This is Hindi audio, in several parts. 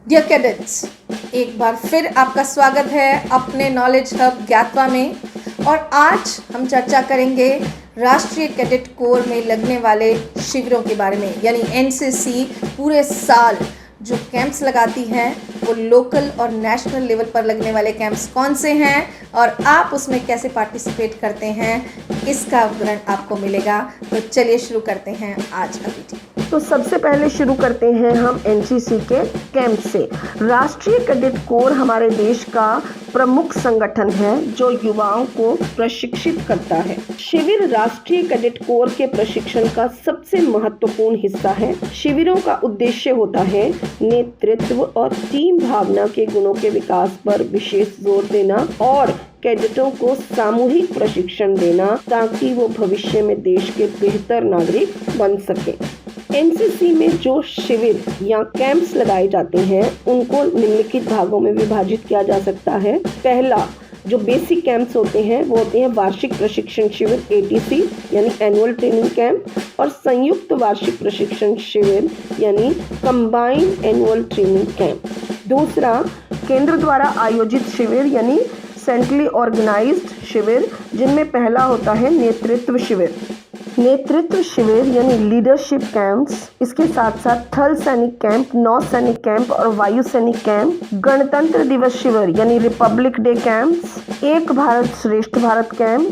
डियर कैडेट्स, एक बार फिर आपका स्वागत है अपने नॉलेज हब ज्ञातवा में। और आज हम चर्चा करेंगे राष्ट्रीय कैडेट कोर में लगने वाले शिविरों के बारे में, यानी एनसीसी पूरे साल जो कैंप्स लगाती हैं वो लोकल और नेशनल लेवल पर लगने वाले कैंप्स कौन से हैं और आप उसमें कैसे पार्टिसिपेट करते हैं, इसका विवरण आपको मिलेगा। तो चलिए शुरू करते हैं आज का वीडियो। तो सबसे पहले शुरू करते हैं हम एनसीसी के कैंप से। राष्ट्रीय कैडेट कोर हमारे देश का प्रमुख संगठन है जो युवाओं को प्रशिक्षित करता है। शिविर राष्ट्रीय कैडेट कोर के प्रशिक्षण का सबसे महत्वपूर्ण हिस्सा है। शिविरों का उद्देश्य होता है नेतृत्व और टीम भावना के गुणों के विकास पर विशेष जोर देना और कैडेटों को सामूहिक प्रशिक्षण देना ताकि वो भविष्य में देश के बेहतर नागरिक बन सके। एनसीसी में जो शिविर या कैंप्स लगाए जाते हैं उनको निम्नलिखित भागों में विभाजित किया जा सकता है। पहला, जो बेसिक कैंप्स होते हैं वो होते हैं वार्षिक प्रशिक्षण शिविर एटीसी यानी एनुअल ट्रेनिंग कैंप, और संयुक्त वार्षिक प्रशिक्षण शिविर यानी कंबाइंड एनुअल ट्रेनिंग कैंप। दूसरा, केंद्र द्वारा आयोजित शिविर यानी सेंट्रली ऑर्गेनाइज्ड शिविर, जिनमें पहला होता है नेतृत्व शिविर। नेतृत्व शिविर यानी लीडरशिप कैंप्स, इसके साथ साथ थल सैनिक कैंप, नौ सैनिक कैंप और वायु सैनिक कैंप। गणतंत्र दिवस शिविर यानी रिपब्लिक डे कैंप्स, एक भारत श्रेष्ठ Bharat camp,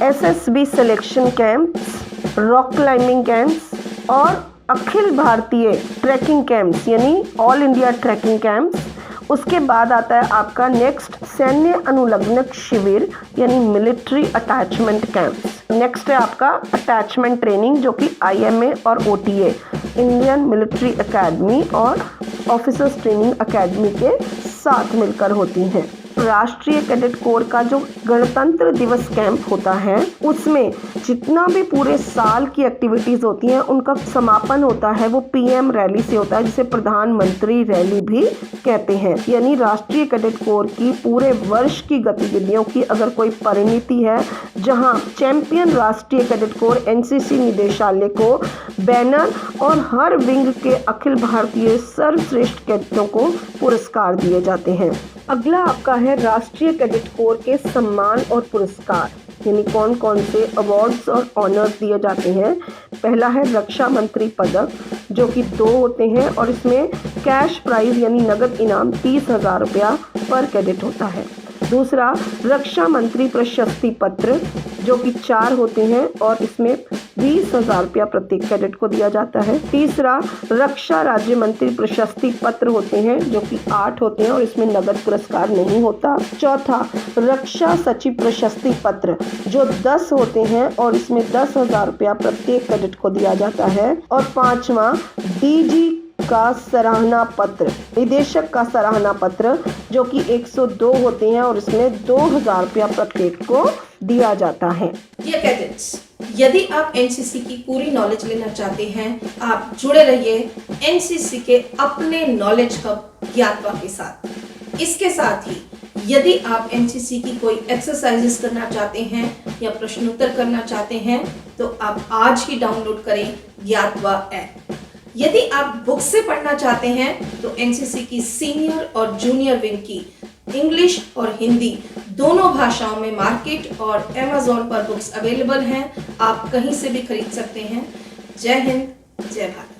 SSB selection camps, rock climbing camps और अखिल भारतीय ट्रैकिंग कैंप्स यानी ऑल इंडिया ट्रैकिंग कैंप्स। उसके बाद आता है आपका नेक्स्ट सैन्य अनुलग्नक शिविर यानी मिलिट्री अटैचमेंट कैंप्स। नेक्स्ट है आपका अटैचमेंट ट्रेनिंग जो कि आईएमए और ओटीए इंडियन मिलिट्री एकेडमी और ऑफिसर्स ट्रेनिंग एकेडमी के साथ मिलकर होती हैं। राष्ट्रीय कैडेट कोर का जो गणतंत्र दिवस कैंप होता है उसमें जितना भी पूरे साल की एक्टिविटीज़ होती हैं उनका समापन होता है वो पीएम रैली से होता है, जिसे प्रधानमंत्री रैली भी कहते हैं। यानी राष्ट्रीय कैडेट कोर की पूरे वर्ष की गतिविधियों की अगर कोई परिणति है जहां चैंपियन राष्ट्रीय कैडेट कोर एनसीसी निदेशालय को बैनर और हर विंग के अखिल भारतीय सर्वश्रेष्ठ कैडेटों को पुरस्कार दिए जाते हैं। अगला आपका है राष्ट्रीय कैडेट कोर के सम्मान और पुरस्कार, यानी कौन कौन से अवार्ड्स और ऑनर्स दिए जाते हैं। पहला है रक्षा मंत्री पदक जो कि 2 होते हैं और इसमें कैश प्राइज यानी नगद इनाम 30,000 रुपया पर कैडेट होता है। दूसरा, रक्षा मंत्री प्रशस्ति पत्र जो कि 4 होते हैं और इसमें 20,000 रुपया प्रत्येक कैडेट को दिया जाता है। तीसरा, रक्षा राज्य मंत्री प्रशस्ति पत्र होते हैं जो कि 8 होते हैं और इसमें नगद पुरस्कार नहीं होता। चौथा, रक्षा सचिव प्रशस्ति पत्र जो 10 होते हैं और इसमें 10,000 रुपया प्रत्येक कैडेट को दिया जाता है। और पांचवा, डीजी का सराहना पत्र, निदेशक का सराहना पत्र जो कि 102 होते हैं और इसमें 2,000 रुपया प्रत्येक को दिया जाता है। डियर कैडेट्स, यदि आप एनसीसी की पूरी नॉलेज लेना चाहते हैं, आप जुड़े रहिए एनसीसी के अपने नॉलेज हब ज्ञातवा के साथ। इसके साथ ही यदि आप एनसीसी की कोई एक्सरसाइजेस करना चाहते हैं या प्रश्नोत्तर करना चाहते हैं तो आप आज ही डाउनलोड करें ज्ञातवा ऐप। यदि आप बुक से पढ़ना चाहते हैं तो एनसीसी की सीनियर और जूनियर विंग की इंग्लिश और हिंदी दोनों भाषाओं में मार्केट और अमेज़न पर बुक्स अवेलेबल हैं। आप कहीं से भी खरीद सकते हैं। जय हिंद, जय भारत।